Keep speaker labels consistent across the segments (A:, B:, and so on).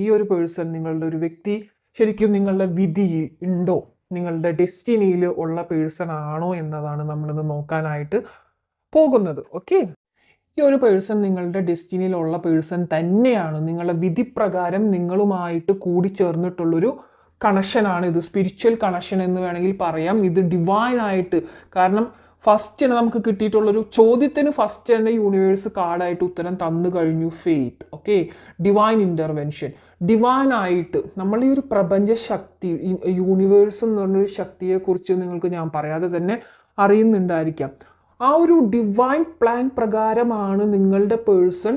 A: ഈ ഒരു പേഴ്സൺ, നിങ്ങളുടെ ഒരു വ്യക്തി ശരിക്കും നിങ്ങളുടെ വിധിയിൽ ഉണ്ടോ, നിങ്ങളുടെ ഡെസ്റ്റിനിയിൽ ഉള്ള പേഴ്സൺ ആണോ എന്നതാണ് നമ്മളിന്ന് നോക്കാനായിട്ട് പോകുന്നത്. ഓക്കെ, ഈ ഒരു പേഴ്സൺ നിങ്ങളുടെ ഡെസ്റ്റിനിയിലുള്ള പേഴ്സൺ തന്നെയാണ്. നിങ്ങളുടെ വിധി പ്രകാരം നിങ്ങളുമായിട്ട് കൂടിച്ചേർന്നിട്ടുള്ളൊരു കണക്ഷനാണ് ഇത്. സ്പിരിച്വൽ കണക്ഷൻ എന്ന് വേണമെങ്കിൽ പറയാം. ഇത് ഡിവൈൻ ആയിട്ട്, കാരണം ഫസ്റ്റ് തന്നെ നമുക്ക് കിട്ടിയിട്ടുള്ളൊരു ചോദ്യത്തിന് ഫസ്റ്റ് തന്നെ യൂണിവേഴ്സ് കാർഡായിട്ട് ഉത്തരം തന്നു കഴിഞ്ഞു. Faith. Okay, divine intervention. Divine ആയിട്ട് നമ്മൾ ഈ ഒരു പ്രപഞ്ച ശക്തി, യൂണിവേഴ്സ് എന്ന് പറഞ്ഞൊരു ശക്തിയെക്കുറിച്ച് നിങ്ങൾക്ക് ഞാൻ പറയാതെ തന്നെ അറിയുന്നുണ്ടായിരിക്കാം. ആ ഒരു ഡിവൈൻ പ്ലാൻ പ്രകാരമാണ് നിങ്ങളുടെ പേഴ്സൺ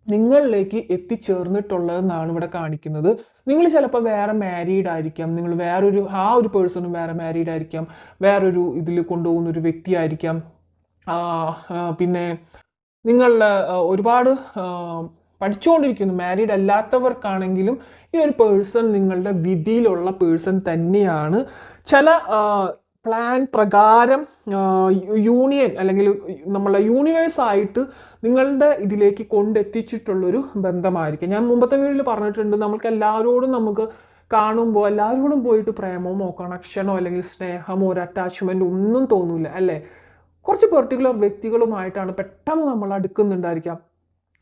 A: നിങ്ങളിലേക്ക് എത്തിച്ചേർന്നിട്ടുള്ളതെന്നാണ് ഇവിടെ കാണിക്കുന്നത്. നിങ്ങൾ ചിലപ്പോൾ വേറെ മാരീഡ് ആയിരിക്കാം, നിങ്ങൾ വേറൊരു ഒരു പേഴ്സണും വേറെ മാരീഡ് ആയിരിക്കാം, വേറൊരു ഇതിൽ കൊണ്ടുപോകുന്ന ഒരു വ്യക്തിയായിരിക്കാം. പിന്നെ നിങ്ങളുടെ ഒരുപാട് പഠിച്ചുകൊണ്ടിരിക്കുന്നു മാരീഡ് അല്ലാത്തവർക്കാണെങ്കിലും ഈ ഒരു പേഴ്സൺ നിങ്ങളുടെ വിധിയിലുള്ള പേഴ്സൺ തന്നെയാണ്. ചില പ്ലാൻ പ്രകാരം യൂണിയൻ അല്ലെങ്കിൽ നമ്മളെ യൂണിവേഴ്സായിട്ട് നിങ്ങളുടെ ഇതിലേക്ക് കൊണ്ടെത്തിച്ചിട്ടുള്ളൊരു ബന്ധമായിരിക്കും. ഞാൻ മുമ്പത്തെ വീഡിയോയിൽ പറഞ്ഞിട്ടുണ്ട്, നമുക്ക് എല്ലാവരോടും നമുക്ക് കാണുമ്പോൾ എല്ലാവരോടും പോയിട്ട് പ്രേമമോ കണക്ഷനോ അല്ലെങ്കിൽ സ്നേഹമോ ഒരു അറ്റാച്ച്മെൻറ്റോ ഒന്നും തോന്നില്ല അല്ലേ. കുറച്ച് പെർട്ടിക്കുലർ വ്യക്തികളുമായിട്ടാണ് പെട്ടെന്ന് നമ്മൾ അടുക്കുന്നുണ്ടായിരിക്കാം.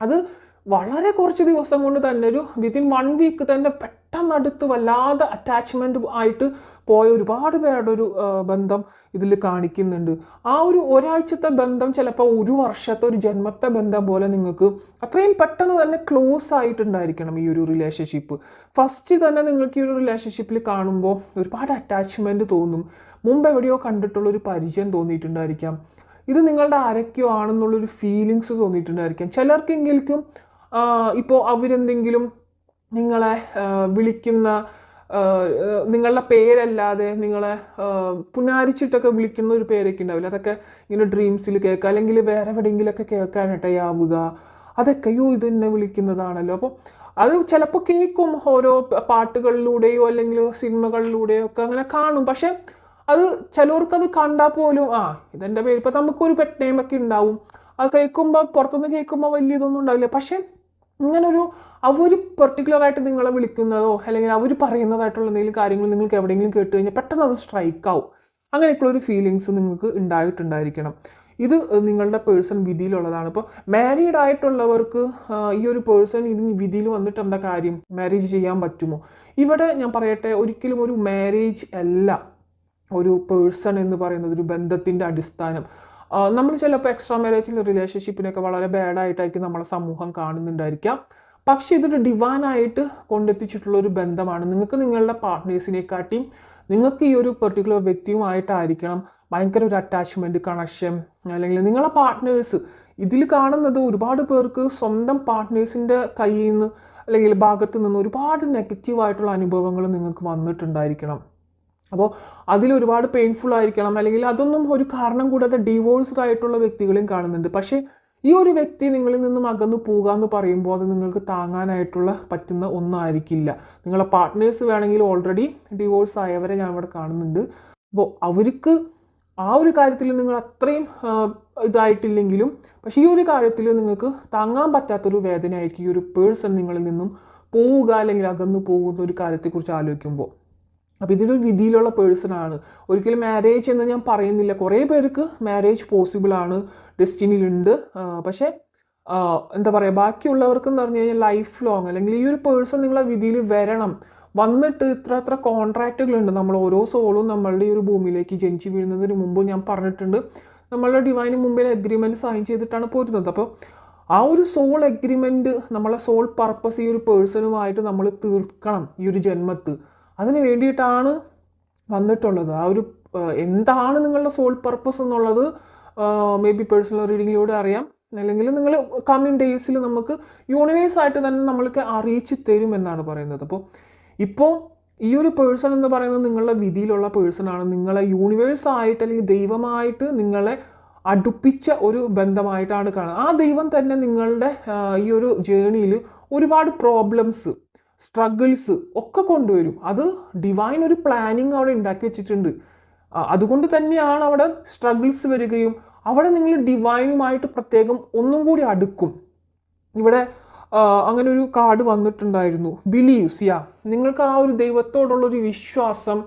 A: അത് വളരെ കുറച്ച് ദിവസം കൊണ്ട് തന്നെ, ഒരു വിത്തിൻ 1 വീക്ക് തന്നെ പെട്ടെന്ന് അടുത്ത് വല്ലാതെ അറ്റാച്ച്മെൻറ്റ് ആയിട്ട് പോയ ഒരുപാട് പേരുടെ ഒരു ബന്ധം ഇതിൽ കാണിക്കുന്നുണ്ട്. ആ ഒരു ഒരാഴ്ചത്തെ ബന്ധം ചിലപ്പോൾ 1 വർഷത്തെ ഒരു ജന്മത്തെ ബന്ധം പോലെ നിങ്ങൾക്ക് അത്രയും പെട്ടെന്ന് തന്നെ ക്ലോസ് ആയിട്ടുണ്ടായിരിക്കണം ഈ ഒരു റിലേഷൻഷിപ്പ്. ഫസ്റ്റ് തന്നെ നിങ്ങൾക്ക് ഈ ഒരു റിലേഷൻഷിപ്പിൽ കാണുമ്പോൾ ഒരുപാട് അറ്റാച്ച്മെൻറ്റ് തോന്നും. മുമ്പ് എവിടെയോ കണ്ടിട്ടുള്ളൊരു പരിചയം തോന്നിയിട്ടുണ്ടായിരിക്കാം. ഇത് നിങ്ങളുടെ ആരൊക്കെയോ ആണെന്നുള്ളൊരു ഫീലിങ്സ് തോന്നിയിട്ടുണ്ടായിരിക്കാം. ചിലർക്കെങ്കിലും ഇപ്പോൾ അവരെന്തെങ്കിലും നിങ്ങളെ വിളിക്കുന്ന നിങ്ങളുടെ പേരല്ലാതെ നിങ്ങളെ പുനാരിച്ചിട്ടൊക്കെ വിളിക്കുന്ന ഒരു പേരൊക്കെ ഉണ്ടാവില്ല, അതൊക്കെ ഇങ്ങനെ ഡ്രീംസിൽ കേൾക്കുക, അല്ലെങ്കിൽ വേറെ എവിടെയെങ്കിലുമൊക്കെ കേൾക്കാനിടയാവുക. അതൊക്കെ ഇത് എന്നെ വിളിക്കുന്നതാണല്ലോ. അപ്പോൾ അത് ചിലപ്പോൾ കേൾക്കും, ഓരോ പാട്ടുകളിലൂടെയോ അല്ലെങ്കിൽ സിനിമകളിലൂടെയോ ഒക്കെ അങ്ങനെ കാണും. പക്ഷെ അത് ചിലവർക്കത് കണ്ടാൽ പോലും ഇതെൻ്റെ പേര്, ഇപ്പം നമുക്കൊരു പെറ്റ് നെയിമൊക്കെ ഉണ്ടാവും, അത് കേൾക്കുമ്പോൾ പുറത്തുനിന്ന് കേൾക്കുമ്പോൾ വലിയ ഇതൊന്നും ഉണ്ടാവില്ല. പക്ഷെ ഇങ്ങനൊരു അവർ പെർട്ടിക്കുലറായിട്ട് നിങ്ങളെ വിളിക്കുന്നതോ അല്ലെങ്കിൽ അവർ പറയുന്നതായിട്ടുള്ള എന്തെങ്കിലും കാര്യങ്ങൾ നിങ്ങൾക്ക് എവിടെയെങ്കിലും കേട്ട് കഴിഞ്ഞാൽ പെട്ടെന്ന് അത് സ്ട്രൈക്ക് ആവും. അങ്ങനെയൊക്കെയുള്ളൊരു ഫീലിങ്സ് നിങ്ങൾക്ക് ഉണ്ടായിട്ടുണ്ടായിരിക്കണം. ഇത് നിങ്ങളുടെ പേഴ്സൺ വിധിയിലുള്ളതാണ്. ഇപ്പോൾ മാരീഡ് ആയിട്ടുള്ളവർക്ക് ഈ ഒരു പേഴ്സൺ ഇതിന് വിധിയിൽ വന്നിട്ട് എന്താ കാര്യം, മാരേജ് ചെയ്യാൻ പറ്റുമോ? ഇവിടെ ഞാൻ പറയട്ടെ, ഒരിക്കലും ഒരു മാരേജ് അല്ല ഒരു പേഴ്സൺ എന്ന് പറയുന്നത്, ഒരു ബന്ധത്തിൻ്റെ അടിസ്ഥാനം. നമ്മൾ ചിലപ്പോൾ എക്സ്ട്രാ മാരേജിൽ റിലേഷൻഷിപ്പിനൊക്കെ വളരെ ബാഡായിട്ടായിരിക്കും നമ്മളെ സമൂഹം കാണുന്നുണ്ടായിരിക്കാം. പക്ഷെ ഇതൊരു ഡിവൈനായിട്ട് കൊണ്ടെത്തിച്ചിട്ടുള്ള ഒരു ബന്ധമാണ്. നിങ്ങൾക്ക് നിങ്ങളുടെ പാർട്ട്നേഴ്സിനെക്കാട്ടിയും നിങ്ങൾക്ക് ഈ ഒരു പെർട്ടിക്കുലർ വ്യക്തിയുമായിട്ടായിരിക്കണം ഭയങ്കര ഒരു അറ്റാച്ച്മെൻറ്റ്, കണക്ഷൻ. അല്ലെങ്കിൽ നിങ്ങളെ പാർട്ട്നേഴ്സ് ഇതിൽ കാണുന്നത് ഒരുപാട് പേർക്ക് സ്വന്തം പാർട്ട്നേഴ്സിൻ്റെ കയ്യിൽ നിന്ന് അല്ലെങ്കിൽ ഭാഗത്ത് നിന്ന് ഒരുപാട് നെഗറ്റീവായിട്ടുള്ള അനുഭവങ്ങൾ നിങ്ങൾക്ക് വന്നിട്ടുണ്ടായിരിക്കണം. അപ്പോൾ അതിലൊരുപാട് പെയിൻഫുൾ ആയിരിക്കണം, അല്ലെങ്കിൽ അതൊന്നും ഒരു കാരണം കൂടാതെ ഡിവോഴ്സ്ഡ് ആയിട്ടുള്ള വ്യക്തികളെയും കാണുന്നുണ്ട്. പക്ഷേ ഈ ഒരു വ്യക്തി നിങ്ങളിൽ നിന്നും അകന്നു പോകുക എന്ന് പറയുമ്പോൾ അത് നിങ്ങൾക്ക് താങ്ങാനായിട്ടുള്ള പറ്റുന്ന ഒന്നായിരിക്കില്ല. നിങ്ങളെ പാർട്ട്നേഴ്സ് വേണമെങ്കിൽ ഓൾറെഡി ഡിവോഴ്സ് ആയവരെ ഞാൻ ഇവിടെ കാണുന്നുണ്ട്. അപ്പോൾ അവർക്ക് ആ ഒരു കാര്യത്തിൽ നിങ്ങൾ അത്രയും ഇതായിട്ടില്ലെങ്കിലും, പക്ഷേ ഈ ഒരു കാര്യത്തിൽ നിങ്ങൾക്ക് താങ്ങാൻ പറ്റാത്തൊരു വേദനയായിരിക്കും ഈ ഒരു പേഴ്സൺ നിങ്ങളിൽ നിന്നും പോവുക അല്ലെങ്കിൽ അകന്നു പോകുന്ന ഒരു കാര്യത്തെക്കുറിച്ച് ആലോചിക്കുമ്പോൾ. അപ്പോൾ ഇതൊരു വിധിയിലുള്ള പേഴ്സണാണ്. ഒരിക്കലും മാരേജ് എന്ന് ഞാൻ പറയുന്നില്ല, കുറേ പേർക്ക് മാരേജ് പോസിബിളാണ്, ഡെസ്റ്റിനിയിലുണ്ട്. പക്ഷേ എന്താ പറയുക, ബാക്കിയുള്ളവർക്ക് എന്ന് പറഞ്ഞു കഴിഞ്ഞാൽ ലൈഫ് ലോങ് അല്ലെങ്കിൽ ഈ ഒരു പേഴ്സൺ നിങ്ങളെ വിധിയിൽ വരണം, വന്നിട്ട് ഇത്ര കോൺട്രാക്റ്റുകളുണ്ട്. നമ്മൾ ഓരോ സോളും നമ്മളുടെ ഈ ഒരു ഭൂമിയിലേക്ക് ജനിച്ച് വീഴുന്നതിന് മുമ്പ് ഞാൻ പറഞ്ഞിട്ടുണ്ട്, നമ്മളുടെ ഡിവൈന് മുമ്പിൽ എഗ്രിമെൻറ്റ് സൈൻ ചെയ്തിട്ടാണ് പോരുന്നത്. അപ്പോൾ ആ ഒരു സോൾ എഗ്രിമെൻറ്റ്, നമ്മളെ സോൾ പർപ്പസ് ഈ ഒരു പേഴ്സണുമായിട്ട് നമ്മൾ തീർക്കണം ഈ ഒരു ജന്മത്ത്. അതിന് വേണ്ടിയിട്ടാണ് വന്നിട്ടുള്ളത്. ആ ഒരു എന്താണ് നിങ്ങളുടെ സോൾ പർപ്പസ് എന്നുള്ളത് മേ ബി പേഴ്സണൽ റീഡിങ്ങിലൂടെ അറിയാം, അല്ലെങ്കിൽ നിങ്ങൾ കമ്മിങ് ഡേയ്സിൽ നമുക്ക് യൂണിവേഴ്സായിട്ട് തന്നെ നമ്മൾക്ക് അറിയിച്ച് തരും എന്നാണ് പറയുന്നത്. ഇപ്പോൾ ഈ ഒരു പേഴ്സൺ എന്ന് പറയുന്നത് നിങ്ങളുടെ വിധിയിലുള്ള പേഴ്സണാണ്. നിങ്ങളെ യൂണിവേഴ്സായിട്ട് അല്ലെങ്കിൽ ദൈവമായിട്ട് നിങ്ങളെ അടുപ്പിച്ച ഒരു ബന്ധമായിട്ടാണ് കാണുന്നത്. ആ ദൈവം തന്നെ നിങ്ങളുടെ ഈ ഒരു ജേണിയിൽ ഒരുപാട് പ്രോബ്ലംസ്, സ്ട്രഗിൾസ് ഒക്കെ കൊണ്ടുവരും. അത് ഡിവൈൻ ഒരു പ്ലാനിങ് അവിടെ ഉണ്ടാക്കി വെച്ചിട്ടുണ്ട്. അതുകൊണ്ട് തന്നെയാണ് അവിടെ സ്ട്രഗിൾസ് വരികയും അവിടെ നിങ്ങൾ ഡിവൈനുമായിട്ട് പ്രത്യേകം ഒന്നും കൂടി അടുക്കും. ഇവിടെ അങ്ങനെ ഒരു കാർഡ് വന്നിട്ടുണ്ടായിരുന്നു. ബിലീവ്സ്, യാ, നിങ്ങൾക്ക് ആ ഒരു ദൈവത്തോടുള്ളൊരു വിശ്വാസം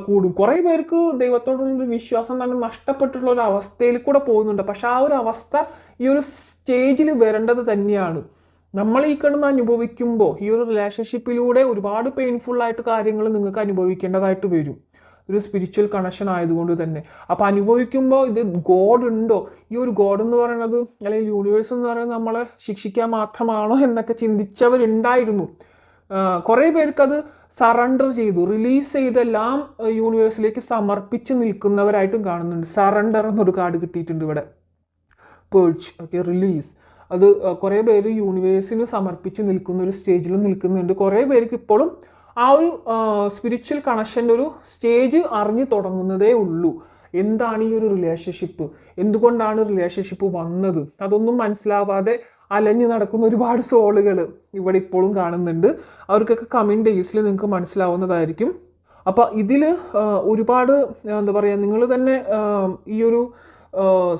A: കൂടും. കുറേ പേർക്ക് ദൈവത്തോടുള്ളൊരു വിശ്വാസം തന്നെ നഷ്ടപ്പെട്ടിട്ടുള്ള ഒരു അവസ്ഥയിൽ കൂടെ പോകുന്നുണ്ട്. പക്ഷെ ആ ഒരു അവസ്ഥ ഈ ഒരു സ്റ്റേജിൽ വരേണ്ടത് തന്നെയാണ്. നമ്മൾ ഈ കിടന്ന് അനുഭവിക്കുമ്പോൾ ഈ ഒരു റിലേഷൻഷിപ്പിലൂടെ ഒരുപാട് പെയിൻഫുൾ ആയിട്ട് കാര്യങ്ങൾ നിങ്ങൾക്ക് അനുഭവിക്കേണ്ടതായിട്ട് വരും, ഒരു സ്പിരിച്വൽ കണക്ഷൻ ആയതുകൊണ്ട് തന്നെ. അപ്പം അനുഭവിക്കുമ്പോൾ ഇത് ഗോഡ് ഉണ്ടോ, ഈ ഒരു ഗോഡ് എന്ന് പറയുന്നത് അല്ലെങ്കിൽ യൂണിവേഴ്സ് എന്ന് പറയുന്നത് നമ്മളെ ശിക്ഷിക്കാൻ മാത്രമാണോ എന്നൊക്കെ ചിന്തിച്ചവരുണ്ടായിരുന്നു. കുറേ പേർക്ക് അത് സറണ്ടർ ചെയ്തു, റിലീസ് ചെയ്തെല്ലാം യൂണിവേഴ്സിലേക്ക് സമർപ്പിച്ച് നിൽക്കുന്നവരായിട്ടും കാണുന്നുണ്ട്. സറണ്ടർ എന്നൊരു കാർഡ് കിട്ടിയിട്ടുണ്ട് ഇവിടെ, പേർച്ച്, ഓക്കെ, റിലീസ്. അത് കുറേ പേര് യൂണിവേഴ്സിന് സമർപ്പിച്ച് നിൽക്കുന്ന ഒരു സ്റ്റേജിൽ നിൽക്കുന്നുണ്ട്. കുറേ പേർക്ക് ഇപ്പോഴും ആ ഒരു സ്പിരിച്വൽ കണക്ഷൻ്റെ ഒരു സ്റ്റേജ് അറിഞ്ഞു തുടങ്ങുന്നതേ ഉള്ളൂ. എന്താണ് ഈ ഒരു റിലേഷൻഷിപ്പ്, എന്തുകൊണ്ടാണ് റിലേഷൻഷിപ്പ് വന്നത്, അതൊന്നും മനസ്സിലാവാതെ അലഞ്ഞു നടക്കുന്ന ഒരുപാട് സോളുകൾ ഇവിടെ ഇപ്പോഴും കാണുന്നുണ്ട്. അവർക്കൊക്കെ കമ്മിങ് ഡേയ്സിൽ നിങ്ങൾക്ക് മനസ്സിലാവുന്നതായിരിക്കും. അപ്പോൾ ഇതിൽ ഒരുപാട് എന്താ പറയുക, നിങ്ങൾ തന്നെ ഈ ഒരു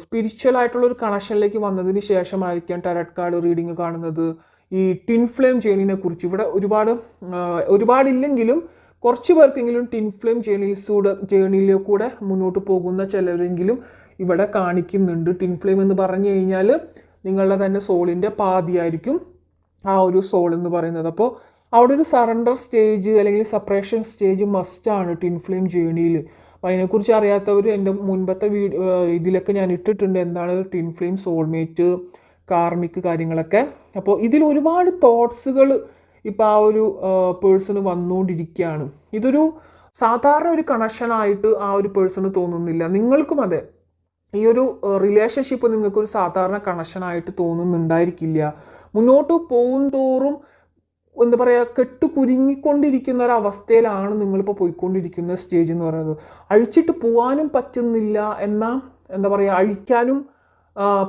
A: സ്പിരിച്വൽ ആയിട്ടുള്ളൊരു കണക്ഷനിലേക്ക് വന്നതിന് ശേഷമായിരിക്കാം ടാരറ്റ് കാർഡ് റീഡിങ് കാണുന്നത്. ഈ ട്വിൻ ഫ്ലെയിം ജേണിനെ കുറിച്ച് ഇവിടെ ഒരുപാടില്ലെങ്കിലും കുറച്ച് പേർക്കെങ്കിലും ട്വിൻ ഫ്ലെയിം ജേണിയിലെ കൂടെ മുന്നോട്ട് പോകുന്ന ചിലരെങ്കിലും ഇവിടെ കാണിക്കുന്നുണ്ട്. ട്വിൻ ഫ്ലെയിം എന്ന് പറഞ്ഞു കഴിഞ്ഞാൽ നിങ്ങളുടെ തന്നെ സോളിൻ്റെ പാതിയായിരിക്കും ആ ഒരു സോൾ എന്ന് പറയുന്നത്. അപ്പോൾ അവിടെ ഒരു സറണ്ടർ സ്റ്റേജ് അല്ലെങ്കിൽ സെപ്പറേഷൻ സ്റ്റേജ് മസ്റ്റാണ് ട്വിൻ ഫ്ലെയിം ജേണിയിൽ. അപ്പോൾ അതിനെക്കുറിച്ച് അറിയാത്തവർ എൻ്റെ മുൻപത്തെ ഇതിലൊക്കെ ഞാൻ ഇട്ടിട്ടുണ്ട്, എന്താണ് ട്വിൻ ഫ്ലെയിം, സോൾമേറ്റ്, കാർമിക് കാര്യങ്ങളൊക്കെ. അപ്പോൾ ഇതിൽ ഒരുപാട് തോട്ട്സുകൾ ഇപ്പോൾ ആ ഒരു പേഴ്സണ് വന്നുകൊണ്ടിരിക്കുകയാണ്. ഇതൊരു സാധാരണ ഒരു കണക്ഷനായിട്ട് ആ ഒരു പേഴ്സണ് തോന്നുന്നില്ല. നിങ്ങൾക്കും അതെ, ഈ ഒരു റിലേഷൻഷിപ്പ് നിങ്ങൾക്കൊരു സാധാരണ കണക്ഷനായിട്ട് തോന്നുന്നുണ്ടായിരിക്കില്ല. മുന്നോട്ട് പോകും തോറും എന്താ പറയുക, കെട്ടുകുരുങ്ങിക്കൊണ്ടിരിക്കുന്ന ഒരവസ്ഥയിലാണ് നിങ്ങളിപ്പോൾ പോയിക്കൊണ്ടിരിക്കുന്ന സ്റ്റേജ് എന്ന് പറയുന്നത്. അഴിച്ചിട്ട് പോകാനും പറ്റുന്നില്ല, എന്നാൽ എന്താ പറയുക, അഴിക്കാനും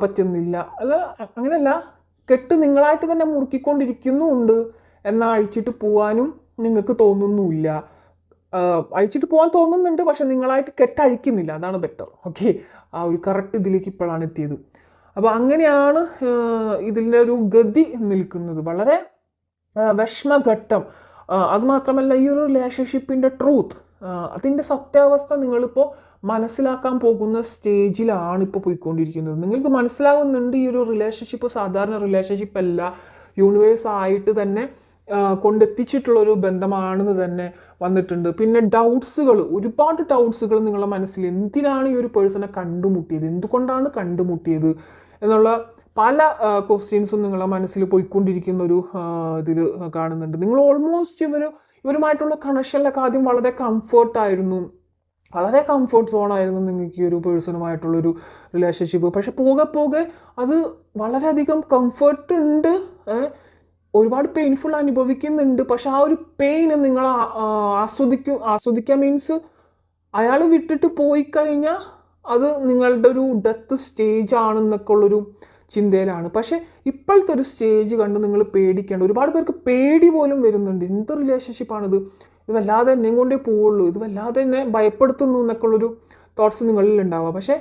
A: പറ്റുന്നില്ല. അത് അങ്ങനെയല്ല, കെട്ട് നിങ്ങളായിട്ട് തന്നെ മുറുക്കിക്കൊണ്ടിരിക്കുന്നുമുണ്ട്, എന്നാൽ അഴിച്ചിട്ട് പോകാനും നിങ്ങൾക്ക് തോന്നുന്നുമില്ല. അഴിച്ചിട്ട് പോകാൻ തോന്നുന്നുണ്ട്, പക്ഷെ നിങ്ങളായിട്ട് കെട്ടഴിക്കുന്നില്ല, അതാണ് ബെറ്റർ. ഓക്കെ, ആ ഒരു കറക്റ്റ് ഇതിലേക്ക് ഇപ്പോഴാണ് എത്തിയത്. അപ്പോൾ അങ്ങനെയാണ് ഇതിൻ്റെ ഒരു ഗതി നിൽക്കുന്നത്. വളരെ വിഷമഘട്ടം. അതുമാത്രമല്ല, ഈ ഒരു റിലേഷൻഷിപ്പിൻ്റെ ട്രൂത്ത്, അതിൻ്റെ സത്യാവസ്ഥ നിങ്ങളിപ്പോൾ മനസ്സിലാക്കാൻ പോകുന്ന സ്റ്റേജിലാണ് ഇപ്പോൾ പോയിക്കൊണ്ടിരിക്കുന്നത്. നിങ്ങൾക്ക് മനസ്സിലാവുന്നുണ്ട് ഈ ഒരു റിലേഷൻഷിപ്പ് സാധാരണ റിലേഷൻഷിപ്പ് അല്ല, യൂണിവേഴ്സ് ആയിട്ട് തന്നെ കൊണ്ടെത്തിച്ചിട്ടുള്ളൊരു ബന്ധമാണെന്ന് തന്നെ വന്നിട്ടുണ്ട്. പിന്നെ ഡൗട്ട്സുകൾ, ഒരുപാട് ഡൗട്ട്സുകൾ നിങ്ങളുടെ മനസ്സിൽ, എന്തിനാണ് ഈ ഒരു പേഴ്സണെ കണ്ടുമുട്ടിയത്, എന്തുകൊണ്ടാണ് കണ്ടുമുട്ടിയത് എന്നുള്ള പല ക്വസ്റ്റ്യൻസും നിങ്ങളുടെ മനസ്സിൽ പോയിക്കൊണ്ടിരിക്കുന്ന ഒരു ഇതിൽ കാണുന്നുണ്ട്. നിങ്ങൾ ഓൾമോസ്റ്റ് ഇവരുമായിട്ടുള്ള കണക്ഷനിലൊക്കെ ആദ്യം വളരെ കംഫർട്ടായിരുന്നു, വളരെ കംഫർട്ട് സോണായിരുന്നു നിങ്ങൾക്ക് ഈ ഒരു പേഴ്സണുമായിട്ടുള്ളൊരു റിലേഷൻഷിപ്പ്. പക്ഷെ പോകെ പോകെ അത് വളരെയധികം കംഫർട്ട് ഉണ്ട്, ഒരുപാട് പെയിൻഫുൾ അനുഭവിക്കുന്നുണ്ട്. പക്ഷെ ആ ഒരു പെയിന് നിങ്ങൾ ആസ്വദിക്കുക മീൻസ് അയാൾ വിട്ടിട്ട് പോയി കഴിഞ്ഞാൽ അത് നിങ്ങളുടെ ഒരു ഡെത്ത് സ്റ്റേജ് ആണെന്നൊക്കെ ഉള്ളൊരു ചിന്തയിലാണ്. പക്ഷെ ഇപ്പോഴത്തെ ഒരു സ്റ്റേജ് കണ്ട് നിങ്ങൾ പേടിക്കേണ്ട, ഒരുപാട് പേർക്ക് പേടി പോലും വരുന്നുണ്ട്. എന്ത് റിലേഷൻഷിപ്പാണിത്, ഇത് വല്ലാതെ എന്നെയും കൊണ്ടേ പോവുള്ളൂ, ഇത് വല്ലാതെ എന്നെ ഭയപ്പെടുത്തുന്നു എന്നൊക്കെ ഉള്ളൊരു തോട്ട്സ് നിങ്ങളിൽ ഉണ്ടാവുക. പക്ഷേ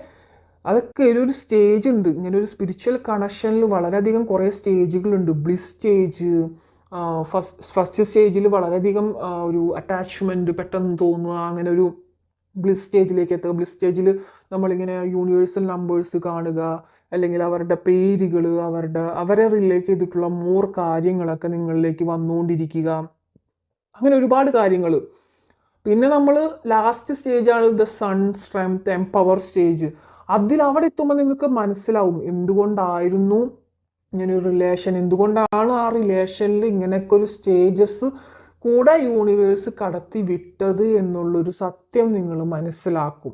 A: അതൊക്കെ ഒരു സ്റ്റേജ് ഉണ്ട്. ഇങ്ങനെ ഒരു സ്പിരിച്വൽ കണക്ഷനിൽ വളരെയധികം കുറേ സ്റ്റേജുകളുണ്ട്. ബ്ലിസ് സ്റ്റേജ്, ഫസ്റ്റ് സ്റ്റേജിൽ വളരെയധികം ഒരു അറ്റാച്ച്മെൻറ്റ് പെട്ടെന്ന് തോന്നുക, അങ്ങനെ ഒരു ബ്ലിസ് സ്റ്റേജിലേക്ക് എത്തുക. ബ്ലിസ് സ്റ്റേജിൽ നമ്മളിങ്ങനെ യൂണിവേഴ്സൽ നമ്പേഴ്സ് കാണുക, അല്ലെങ്കിൽ അവരുടെ പേരുകൾ, അവരെ റിലേറ്റ് ചെയ്തിട്ടുള്ള മോർ കാര്യങ്ങളൊക്കെ നിങ്ങളിലേക്ക് വന്നുകൊണ്ടിരിക്കുക, അങ്ങനെ ഒരുപാട് കാര്യങ്ങൾ. പിന്നെ നമ്മൾ ലാസ്റ്റ് സ്റ്റേജാണ് the sun, strength, empower stage. അവിടെ എത്തുമ്പോൾ നിങ്ങൾക്ക് മനസ്സിലാവും എന്തുകൊണ്ടായിരുന്നു ഇങ്ങനൊരു റിലേഷൻ, എന്തുകൊണ്ടാണ് ആ റിലേഷനിൽ ഇങ്ങനെയൊക്കെ ഒരു സ്റ്റേജസ് കൂടെ യൂണിവേഴ്സ് കടത്തി വിട്ടത് എന്നുള്ളൊരു സത്യം നിങ്ങൾ മനസ്സിലാക്കും.